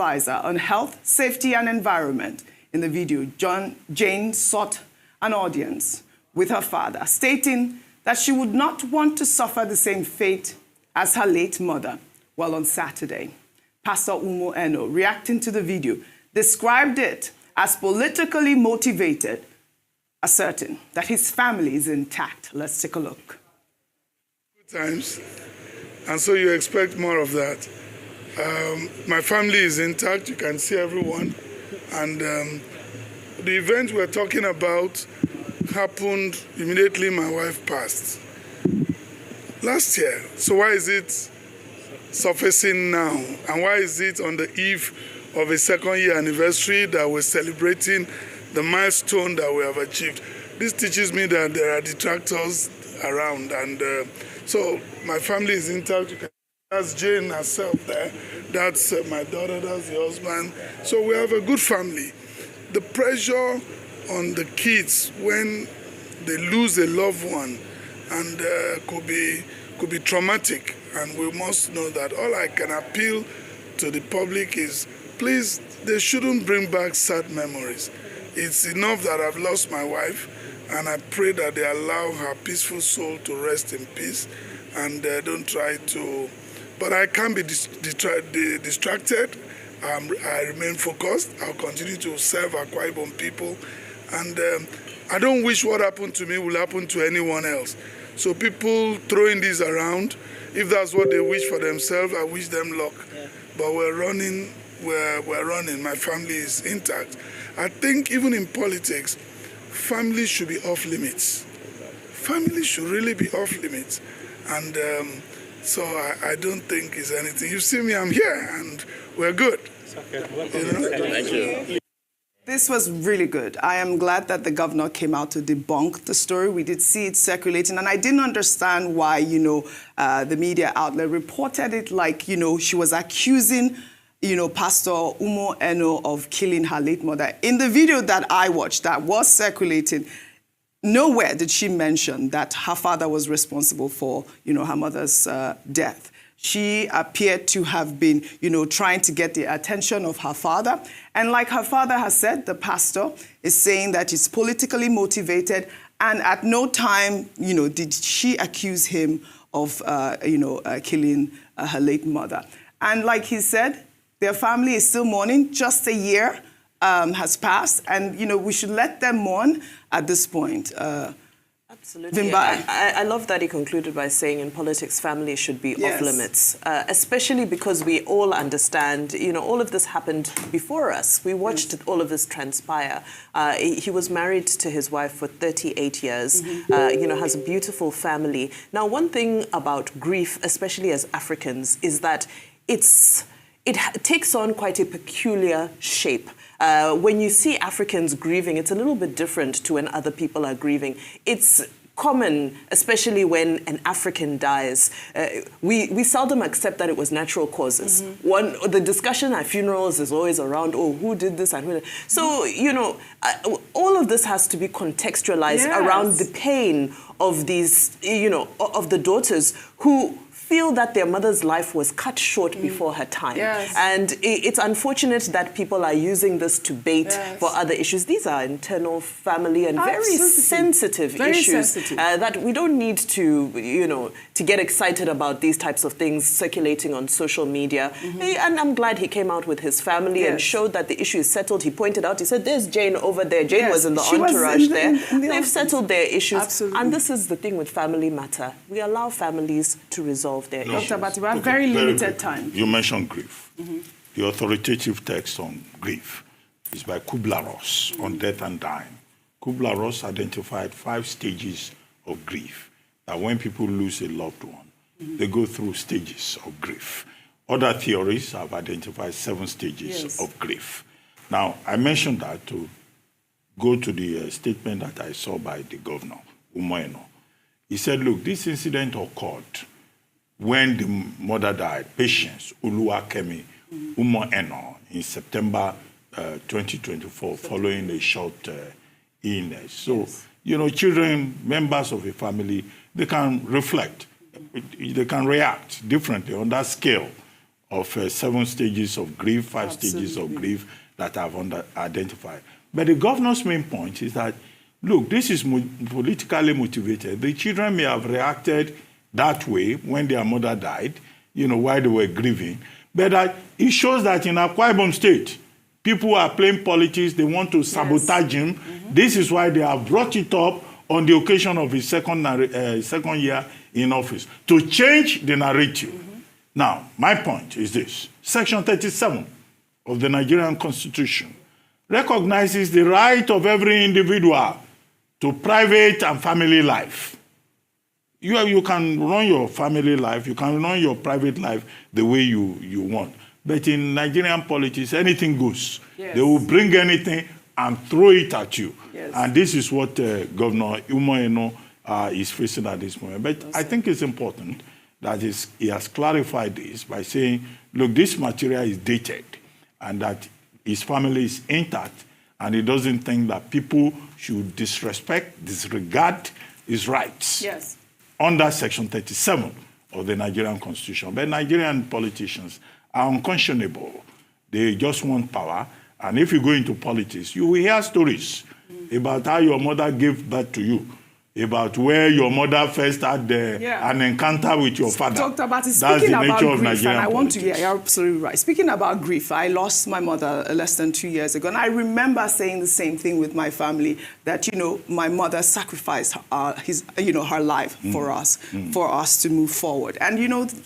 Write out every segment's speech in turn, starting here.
advisor on health, safety, and environment. In the video, Jane sought an audience with her father, stating that she would not want to suffer the same fate as her late mother. Well, on Saturday, Pastor Umo Eno, reacting to the video, described it as politically motivated, asserting that his family is intact. Let's take a look. Good times, and so you expect more of that. My family is intact, you can see everyone, and the event we're talking about happened immediately my wife passed last year. So why is it surfacing now? And why is it on the eve of a second-year anniversary that we're celebrating the milestone that we have achieved? This teaches me that there are detractors around, and so my family is intact. That's Jane herself there. That's my daughter, that's the husband. So we have a good family. The pressure on the kids when they lose a loved one and could be traumatic, and we must know that. All I can appeal to the public is, please, they shouldn't bring back sad memories. It's enough that I've lost my wife, and I pray that they allow her peaceful soul to rest in peace, and don't try to. But I can't be distracted. I remain focused. I'll continue to serve Akwa Ibom people. And I don't wish what happened to me will happen to anyone else. So people throwing this around, if that's what they wish for themselves, I wish them luck. Yeah. But we're running. My family is intact. I think even in politics, family should be off limits. Family should really be off limits. And so I don't think it's anything. You see me, I'm here, and we're good. Okay. Thank you. This was really good. I am glad that the governor came out to debunk the story. We did see it circulating, and I didn't understand why, the media outlet reported it like, she was accusing, Pastor Umo Eno of killing her late mother. In the video that I watched that was circulating, nowhere did she mention that her father was responsible for, her mother's death. She appeared to have been, trying to get the attention of her father. And like her father has said, the pastor is saying that it's politically motivated. And at no time, did she accuse him of, killing her late mother. And like he said, their family is still mourning. Just a year has passed. And, we should let them mourn at this point. Absolutely. I love that he concluded by saying in politics, family should be off limits, especially because we all understand, all of this happened before us. We watched all of this transpire. He was married to his wife for 38 years, has a beautiful family. Now, one thing about grief, especially as Africans, is that it takes on quite a peculiar shape. When you see Africans grieving, it's a little bit different to when other people are grieving. It's common, especially when an African dies. We seldom accept that it was natural causes. The discussion at funerals is always around, who did this and who did. So, all of this has to be contextualized around the pain of these, of the daughters who feel that their mother's life was cut short before her time. And it's unfortunate that people are using this to bait for other issues. These are internal family and very sensitive issues that we don't need to, to get excited about these types of things circulating on social media. And I'm glad he came out with his family and showed that the issue is settled. He pointed out, he said, there's Jane over there. Jane was in the entourage there. They've settled their issues. And this is the thing with Family Matter. We allow families to resolve their issues. Dr. Bati, we have very limited time. You mentioned grief. The authoritative text on grief is by Kubler-Ross on death and dying. Kubler-Ross identified 5 stages of grief, that when people lose a loved one, they go through stages of grief. Other theories have identified 7 stages of grief. Now, I mentioned that to go to the statement that I saw by the governor, Umo Eno. He said, look, this incident occurred when the mother died, Patience Uluwakemi Umo Eno, in September 2024, following a short illness. So, children, members of a family, they can reflect, they can react differently on that scale of 7 stages of grief, 5 stages of grief that I've identified. But the governor's main point is that, look, this is politically motivated. The children may have reacted that way when their mother died, while they were grieving. But it shows that in Akpabio State, people are playing politics. They want to sabotage him. This is why they have brought it up on the occasion of his second year in office, to change the narrative. Now, my point is this. Section 37 of the Nigerian Constitution recognizes the right of every individual to private and family life. You can run your family life, you can run your private life the way you want. But in Nigerian politics, anything goes. Yes. They will bring anything and throw it at you. Yes. And this is what Governor Umoeno is facing at this moment. But I think it's important that he has clarified this by saying, look, this material is dated and that his family is intact, and he doesn't think that people should disregard his rights. Yes. Under Section 37 of the Nigerian Constitution. But Nigerian politicians are unconscionable. They just want power. And if you go into politics, you will hear stories about how your mother gave birth to you, about where your mother first had an encounter with your father. Talked about it. Speaking about grief, and I want to hear, you're absolutely right. Speaking about grief, I lost my mother less than 2 years ago, and I remember saying the same thing with my family, that, my mother sacrificed her life for us to move forward. And,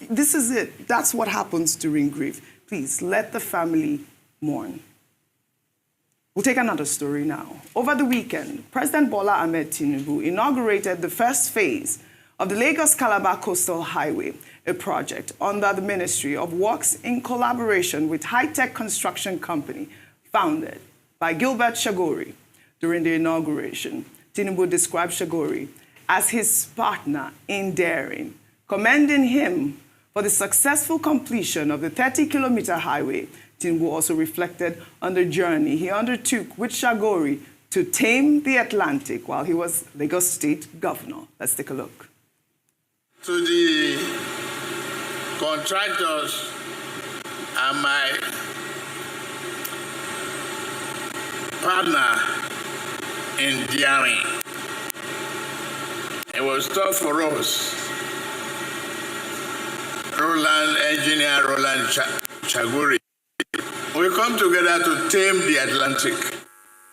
this is it. That's what happens during grief. Please, let the family mourn. We'll take another story now. Over the weekend, President Bola Ahmed Tinubu inaugurated the first phase of the Lagos-Calabar Coastal Highway, a project under the Ministry of Works in collaboration with high-tech construction company founded by Gilbert Shagori. During the inauguration, Tinubu described Shagori as his partner in daring, commending him for the successful completion of the 30-kilometer highway. Tinubu also reflected on the journey he undertook with Shagori to tame the Atlantic while he was Lagos State Governor. Let's take a look. To the contractors and my partner in daring, it was tough for us. Engineer Roland Shagori. We come together to tame the Atlantic.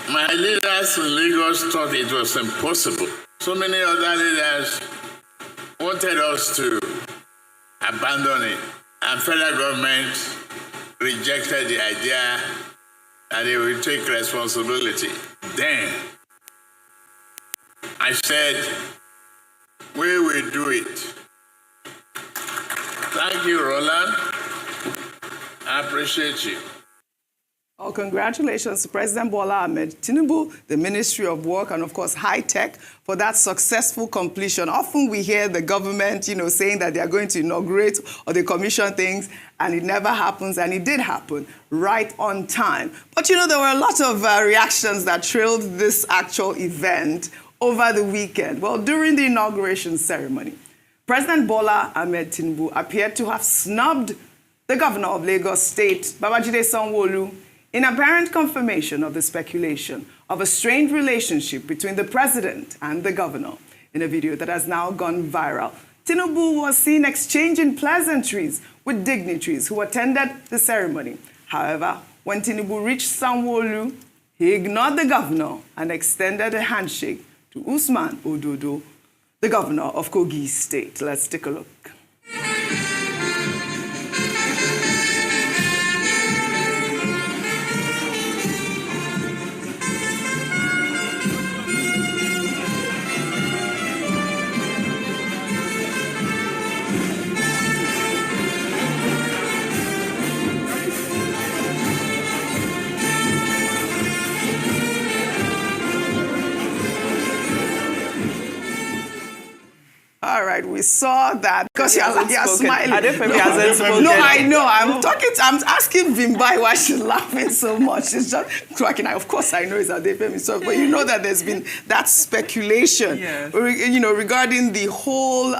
My leaders in Lagos thought it was impossible. So many other leaders wanted us to abandon it. And federal government rejected the idea that they will take responsibility. Then I said, we will do it. Thank you, Roland. I appreciate you. Oh, congratulations to President Bola Ahmed Tinubu, the Ministry of Work, and of course high-tech for that successful completion. Often we hear the government, saying that they are going to inaugurate or they commission things, and it never happens, and it did happen right on time. But there were a lot of reactions that trailed this actual event over the weekend. Well, during the inauguration ceremony, President Bola Ahmed Tinubu appeared to have snubbed the governor of Lagos State, Babajide Sanwo-Olu, in apparent confirmation of the speculation of a strained relationship between the president and the governor. In a video that has now gone viral, Tinubu was seen exchanging pleasantries with dignitaries who attended the ceremony. However, when Tinubu reached Sanwo-Olu, he ignored the governor and extended a handshake to Usman Ododo, the governor of Kogi State. Let's take a look. All right, we saw that because you're smiling. No, I know. I'm asking Vimbai why she's laughing so much. It's just cracking. Of course, I know it's Adefemi. So, but that there's been that speculation, regarding the whole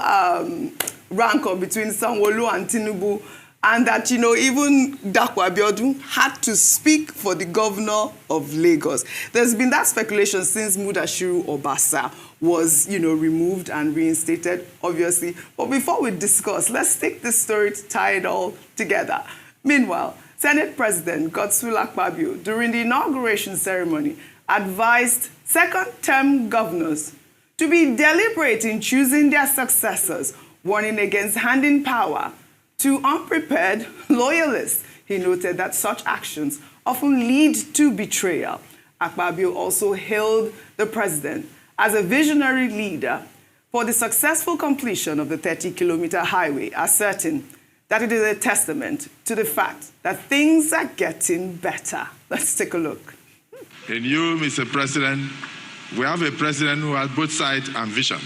rancor between Sanwo-Olu and Tinubu. and that, you know, even Akpabio had to speak for the governor of Lagos. There's been that speculation since Mudashiru Obasa was, you know, removed and reinstated, obviously. But before we discuss, let's take this story to tie it all together. Meanwhile, Senate President Godswill Akpabio, during the inauguration ceremony, advised second-term governors to be deliberate in choosing their successors, warning against handing power to unprepared loyalists. He noted that such actions often lead to betrayal. Akpabio also hailed the president as a visionary leader for the successful completion of the 30-kilometer highway, asserting that it is a testament to the fact that things are getting better. Let's take a look. In you, Mr. President, we have a president who has both sight and vision.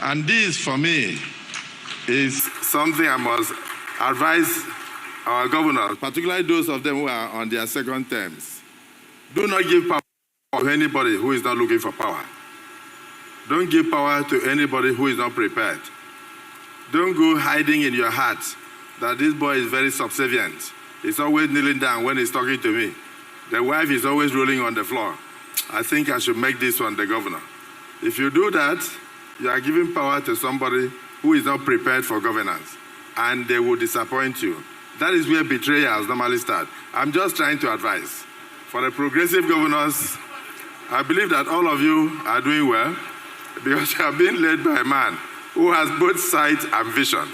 And this, for me, is something I must advise our governors, particularly those of them who are on their second terms. Do not give power to anybody who is not looking for power. Don't give power to anybody who is not prepared. Don't go hiding in your heart that this boy is very subservient. He's always kneeling down when he's talking to me. The wife is always rolling on the floor. I think I should make this one the governor. If you do that, you are giving power to somebody who is not prepared for governance, and they will disappoint you. That is where betrayals normally start. I'm just trying to advise. For the progressive governors, I believe that all of you are doing well because you are being led by a man who has both sight and vision.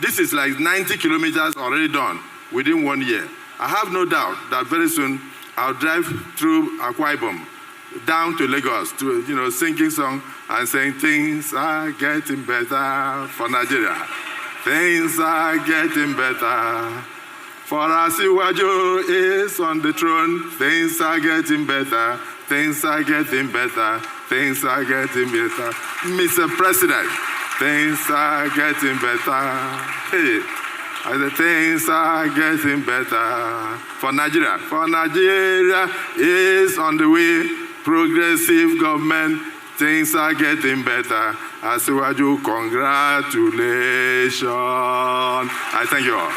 This is like 90 kilometers already done within 1 year. I have no doubt that very soon I'll drive through Akpabio down to Lagos to, you know, singing song and saying things are getting better for Nigeria. Things are getting better. For Asiwaju is on the throne. Things are getting better. Things are getting better. Things are getting better. Mr. President, things are getting better. Hey, the things are getting better for Nigeria. For Nigeria is on the way. Progressive government, things are getting better. Asiwaju, congratulations. I thank you all.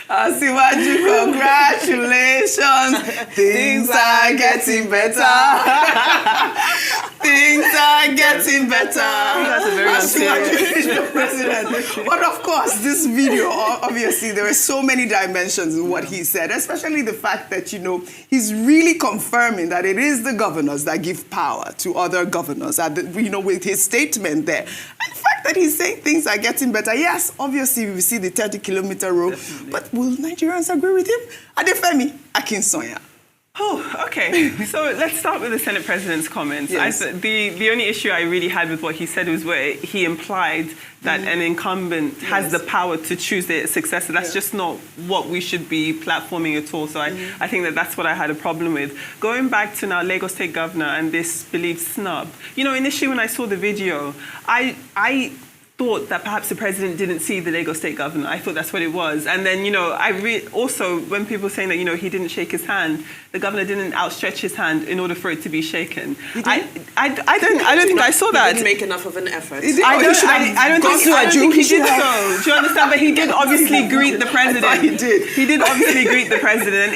Asiwaju, congratulations. Things are getting better. Things are getting better. That's a very Asiwaju is the president. But of course, this video, obviously, there are so many dimensions in what he said, especially the fact that, you know, he's really confirming that it is the governors that give power to other governors, you know, with his statement there. And the fact that he's saying things are getting better, yes, obviously, we see the 30-kilometer road, but will Nigerians agree with him? Adefemi Akinsonya. Oh, okay. So let's start with the Senate President's comments. Yes. The only issue I really had with what he said was where he implied that an incumbent has the power to choose their successor. That's just not what we should be platforming at all. So I think that that's what I had a problem with. Going back to now Lagos State Governor and this believed snub. You know, initially when I saw the video, I thought that perhaps the president didn't see the Lagos State Governor. I thought that's what it was. And then, you know, also when people saying that, you know, he didn't shake his hand, the governor didn't outstretch his hand in order for it to be shaken. I don't think I saw that. He didn't make enough of an effort. I don't think he did so. Do you understand? But he did obviously greet the president. I thought he did. He did obviously greet the president.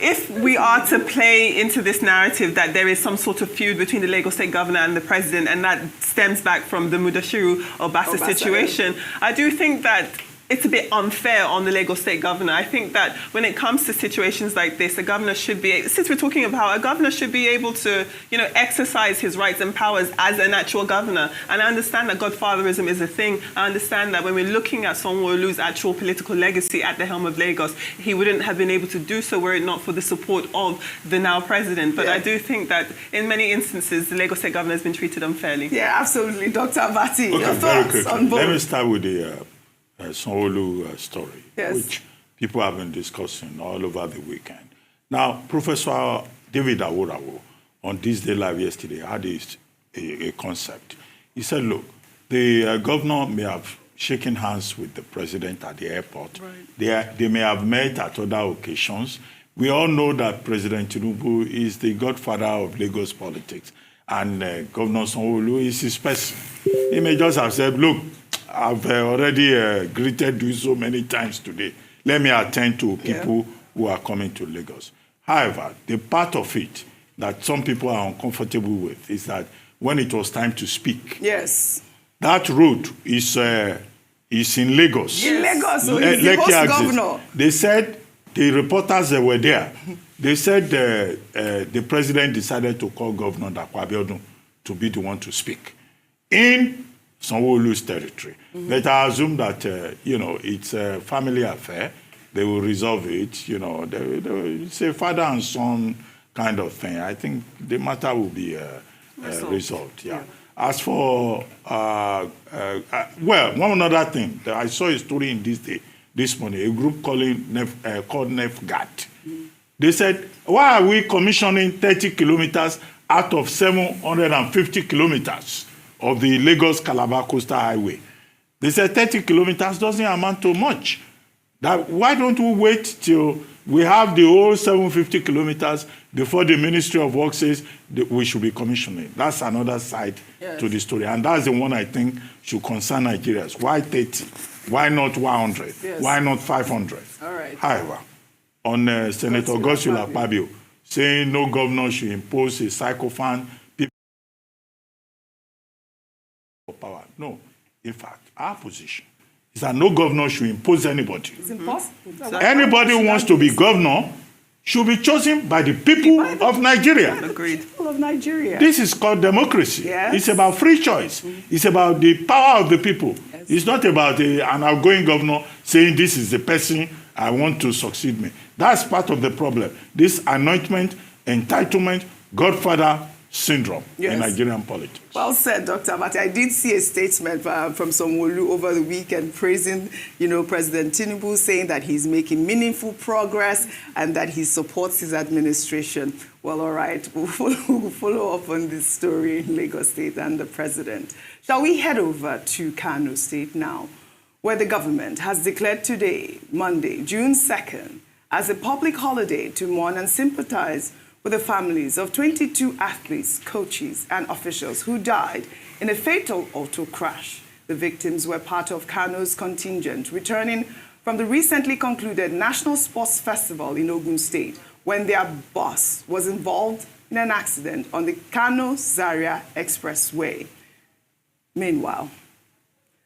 If we are to play into this narrative that there is some sort of feud between the Lagos State Governor and the president, and that stems back from the Mudashiru Obasa situation, I do think that it's a bit unfair on the Lagos State Governor. I think that when it comes to situations like this, a governor should be, since we're talking about, a governor should be able to, you know, exercise his rights and powers as an actual governor. And I understand that godfatherism is a thing. I understand that when we're looking at Sanwo-Olu's actual political legacy at the helm of Lagos, he wouldn't have been able to do so were it not for the support of the now president. But I do think that in many instances, the Lagos State Governor has been treated unfairly. Yeah, absolutely. Dr. Abati, your Okay, very thoughts quickly. on both? Let me start with the Sanwo-Olu story, Yes. which people have been discussing all over the weekend. Now, Professor David Aworawo, on This Day Live yesterday, had a concept. He said, look, the governor may have shaken hands with the president at the airport. Right. They may have met at other occasions. We all know that President Tinubu is the godfather of Lagos politics, and Governor Sanwo-Olu is his person. He may just have said, look, I've already greeted you so many times today. Let me attend to people who are coming to Lagos. However, the part of it that some people are uncomfortable with is that when it was time to speak, yes, that road is in Lagos. In Lagos, so he's the host governor. They said, the reporters that were there, they said the president decided to call Governor Akpabio to be the one to speak in Sanwo-Olu's territory. But I assume that, it's a family affair. They will resolve it. It's a father and son kind of thing. I think the matter will be resolved. Yeah. As for, one other thing, I saw a story in this morning, a group called NEFGAT. They said, why are we commissioning 30 kilometers out of 750 kilometers of the Lagos-Calabar Coastal Highway? They said 30 kilometers doesn't amount to much. Why don't we wait till we have the whole 750 kilometers before the Ministry of Works says that we should be commissioning? That's another side to the story. And that's the one I think should concern Nigerians. Why 30? Why not 100? Yes. Why not 500? All right. However, on Senator Akpabio saying no governor should impose a psychophant people for power. No. In fact, our position is that no governor should impose anybody. It's impossible. Anybody who wants to be governor should be chosen by the people of Nigeria. Agreed. People of Nigeria. This is called democracy. Yes. It's about free choice. It's about the power of the people. Yes. It's not about an outgoing governor saying this is the person I want to succeed me. That's part of the problem. This anointment, entitlement, Godfather syndrome in Nigerian politics. Well said, Dr. Abati. I did see a statement from Sanwo-Olu over the weekend praising, President Tinubu, saying that he's making meaningful progress and that he supports his administration. Well, all right, we'll follow up on this story in Lagos State and the president. Shall we head over to Kano State now, where the government has declared today, Monday, June 2nd, as a public holiday to mourn and sympathize with the families of 22 athletes, coaches, and officials who died in a fatal auto crash. The victims were part of Kano's contingent returning from the recently concluded National Sports Festival in Ogun State when their bus was involved in an accident on the Kano-Zaria Expressway. Meanwhile,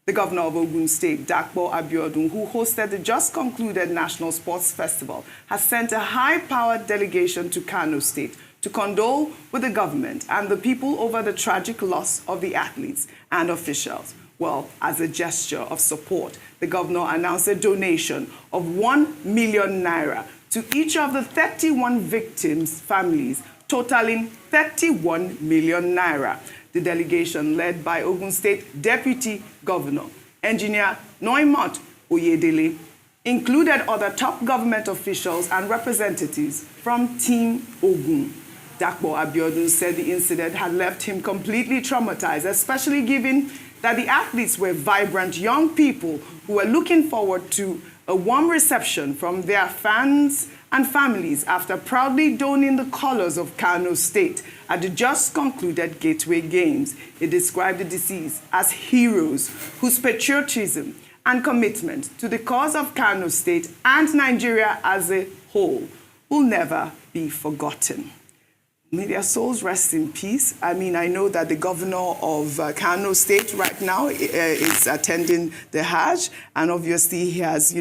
the governor of Ogun State, Akpabio, who hosted the just concluded National Sports Festival, has sent a high-powered delegation to Kano State to condole with the government and the people over the tragic loss of the athletes and officials. Well, as a gesture of support, the governor announced a donation of 1 million naira to each of the 31 victims' families, totaling 31 million naira. The delegation, led by Ogun State Deputy Governor, Engineer Noimot Oyedele, included other top government officials and representatives from Team Ogun. Akpabio said the incident had left him completely traumatized, especially given that the athletes were vibrant young people who were looking forward to a warm reception from their fans and families after proudly donning the colors of Kano State at the just concluded Gateway Games. He described the deceased as heroes whose patriotism and commitment to the cause of Kano State and Nigeria as a whole will never be forgotten. May their souls rest in peace. I mean, I know that the governor of Kano State right now is attending the Hajj, and obviously he has,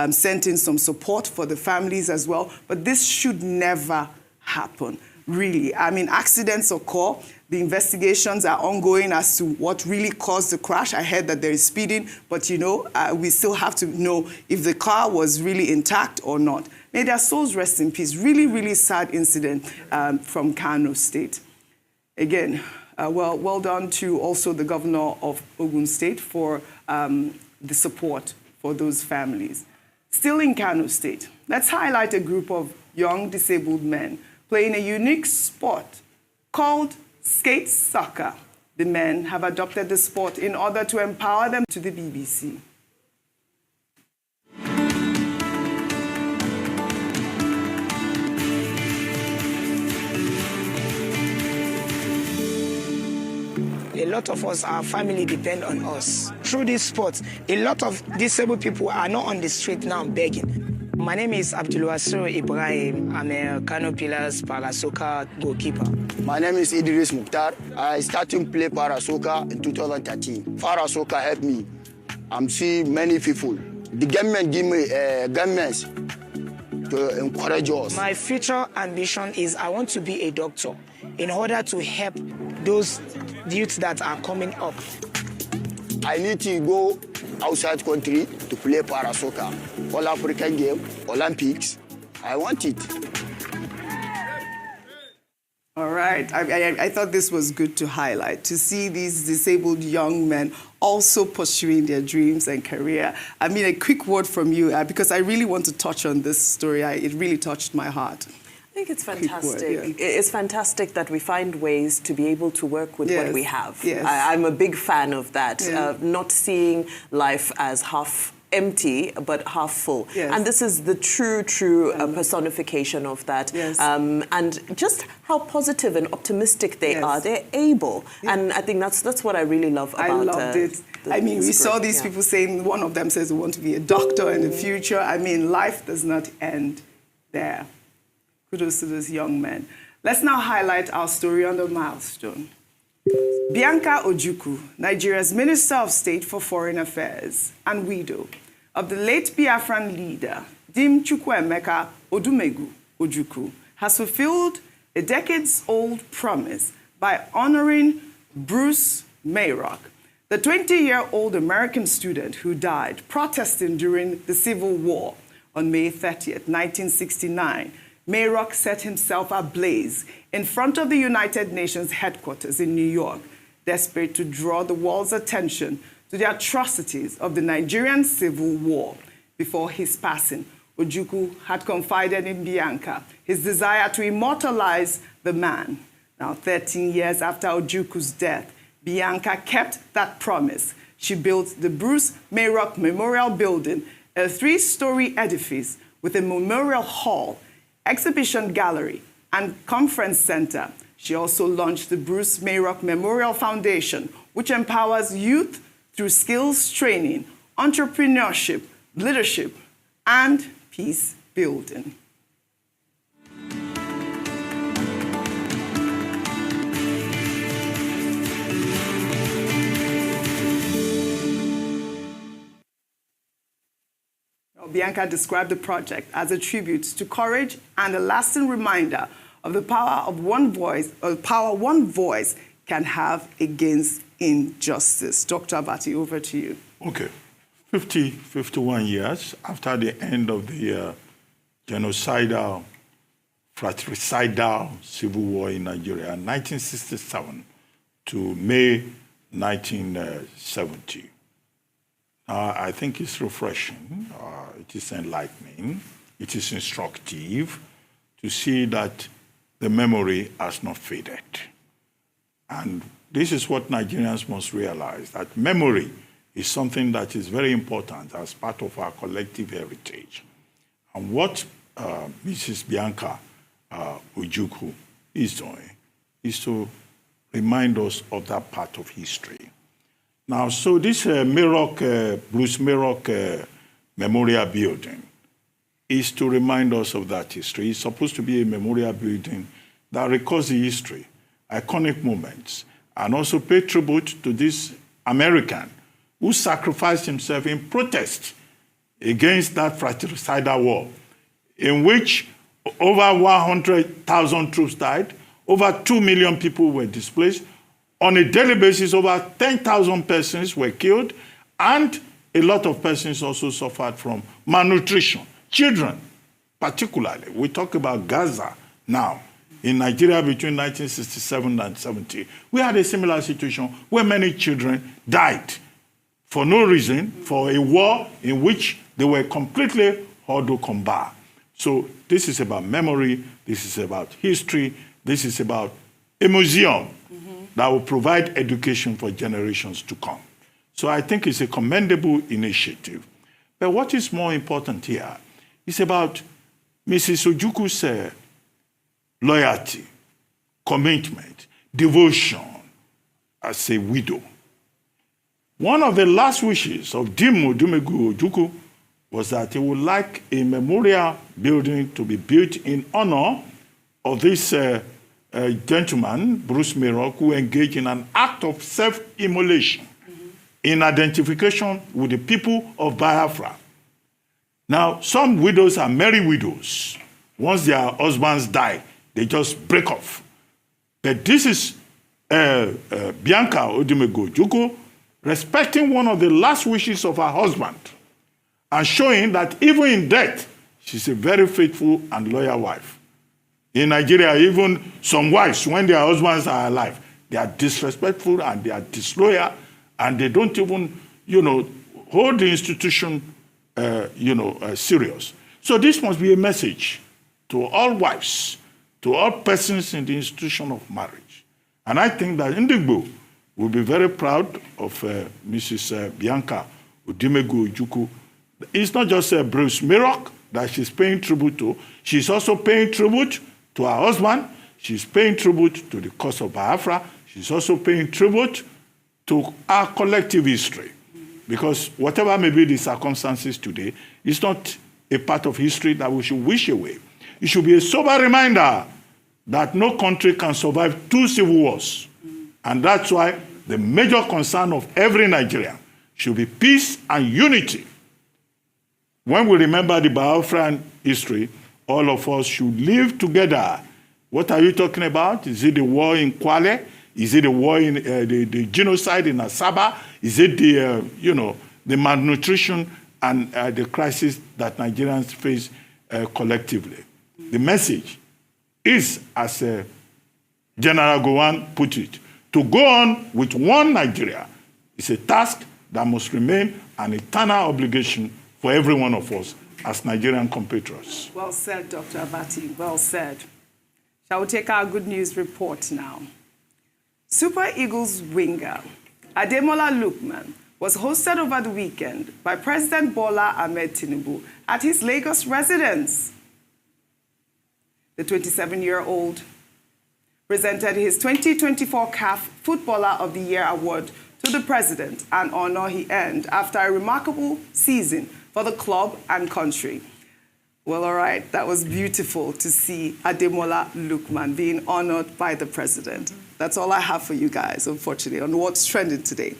sent in some support for the families as well. But this should never happen, really. I mean, accidents occur. The investigations are ongoing as to what really caused the crash. I heard that there is speeding, but, we still have to know if the car was really intact or not. May their souls rest in peace. Really, really sad incident from Kano State. Again, well done to also the governor of Ogun State for the support for those families. Still in Kano State, let's highlight a group of young disabled men playing a unique sport called skate soccer. The men have adopted the sport in order to empower them to the BBC. A lot of us, our family depend on us. Through this sport, a lot of disabled people are not on the street now begging. My name is Abdulwasir Ibrahim. I'm a Kano Pillars para-soccer goalkeeper. My name is Idris Mukhtar. I started to play para-soccer in 2013. Para-soccer helped me. I'm seeing many people. The government give me governments to encourage us. My future ambition is I want to be a doctor in order to help those youths that are coming up. I need to go outside country to play para-soccer. All African game, Olympics. I want it. All right. I thought this was good to highlight, to see these disabled young men also pursuing their dreams and career. I mean, a quick word from you, because I really want to touch on this story. It really touched my heart. I think it's fantastic. Word, yeah. It's fantastic that we find ways to be able to work with what we have. Yes. I'm a big fan of that, Yeah. not seeing life as half empty but half full. Yes. And this is the true personification of that. Yes. And just how positive and optimistic they Yes. are. They're able. Yeah. And I think that's what I really love about I loved it. I mean, we saw these people saying, one of them says they want to be a doctor in the future. I mean, life does not end there. Kudos to those young men. Let's now highlight our story on the milestone. Bianca Ojukwu, Nigeria's Minister of State for Foreign Affairs and widow of the late Biafran leader, Dim Chukwuemeka Odumegwu Ojukwu, has fulfilled a decades-old promise by honoring Bruce Mayrock, the 20-year-old American student who died protesting during the Civil War on May 30th, 1969. Mayrock set himself ablaze in front of the United Nations headquarters in New York, desperate to draw the world's attention to the atrocities of the Nigerian Civil War. Before his passing, Ojukwu had confided in Bianca his desire to immortalize the man. Now, 13 years after Ojukwu's death, Bianca kept that promise. She built the Bruce Mayrock Memorial Building, a 3-story edifice with a memorial hall, exhibition gallery, and conference center. She also launched the Bruce Mayrock Memorial Foundation, which empowers youth through skills training, entrepreneurship, leadership, and peace building. Bianca described the project as a tribute to courage and a lasting reminder of the power of one voice, or the power one voice can have against injustice. Dr. Abati, over to you. Okay. 51 years after the end of the genocidal, fratricidal civil war in Nigeria, 1967 to May 1970. I think it's refreshing, it is enlightening, it is instructive to see that the memory has not faded. And this is what Nigerians must realize, that memory is something that is very important as part of our collective heritage. And what Mrs. Bianca Ojukwu is doing is to remind us of that part of history. Now, so this Bruce Mayrock Memorial Building is to remind us of that history. It's supposed to be a memorial building that records the history, iconic moments, and also pay tribute to this American who sacrificed himself in protest against that fratricidal war, in which over 100,000 troops died, over 2 million people were displaced. On a daily basis, over 10,000 persons were killed, and a lot of persons also suffered from malnutrition. Children, particularly. We talk about Gaza now. In Nigeria, between 1967 and 70, we had a similar situation where many children died for no reason, for a war in which they were completely hors de combat. So this is about memory, this is about history, this is about a museum that will provide education for generations to come. So I think it's a commendable initiative. But what is more important here is about Mrs. as a widow. One of the last wishes of Dim Odumegu Ojukwu was that he would like a memorial building to be built in honor of this gentleman, Bruce Mayrock, who engaged in an act of self-immolation in identification with the people of Biafra. Now, some widows are merry widows. Once their husbands die, they just break off. But this is Bianca Odumegu Ojukwu respecting one of the last wishes of her husband and showing that even in death, she's a very faithful and loyal wife. In Nigeria, even some wives, when their husbands are alive, they are disrespectful and they are disloyal, and they don't even, hold the institution, serious. So this must be a message to all wives, to all persons in the institution of marriage. And I think that Ndigbo will be very proud of Mrs. Bianca Odumegu Ojukwu. It's not just Bruce Mayrock that she's paying tribute to. She's also paying tribute to her husband. She's paying tribute to the cause of Biafra. She's also paying tribute to our collective history. Because whatever may be the circumstances today, it's not a part of history that we should wish away. It should be a sober reminder that no country can survive 2 civil wars. And that's why the major concern of every Nigerian should be peace and unity. When we remember the Biafran history, all of us should live together. What are you talking about? Is it the war in Kwale? Is it the war in the genocide in Asaba? Is it the the malnutrition and the crisis that Nigerians face collectively? The message is, as General Gowon put it, to go on with one Nigeria is a task that must remain an eternal obligation for every one of us as Nigerian compatriots. Well said, Dr. Abati, well said. Shall we take our good news report now? Super Eagles winger Ademola Lookman was hosted over the weekend by President Bola Ahmed Tinubu at his Lagos residence. The 27-year-old presented his 2024 CAF Footballer of the Year award to the president, an honor he earned after a remarkable season for the club and country. Well, all right, that was beautiful to see Ademola Lookman being honored by the president. That's all I have for you guys, unfortunately, on what's trending today.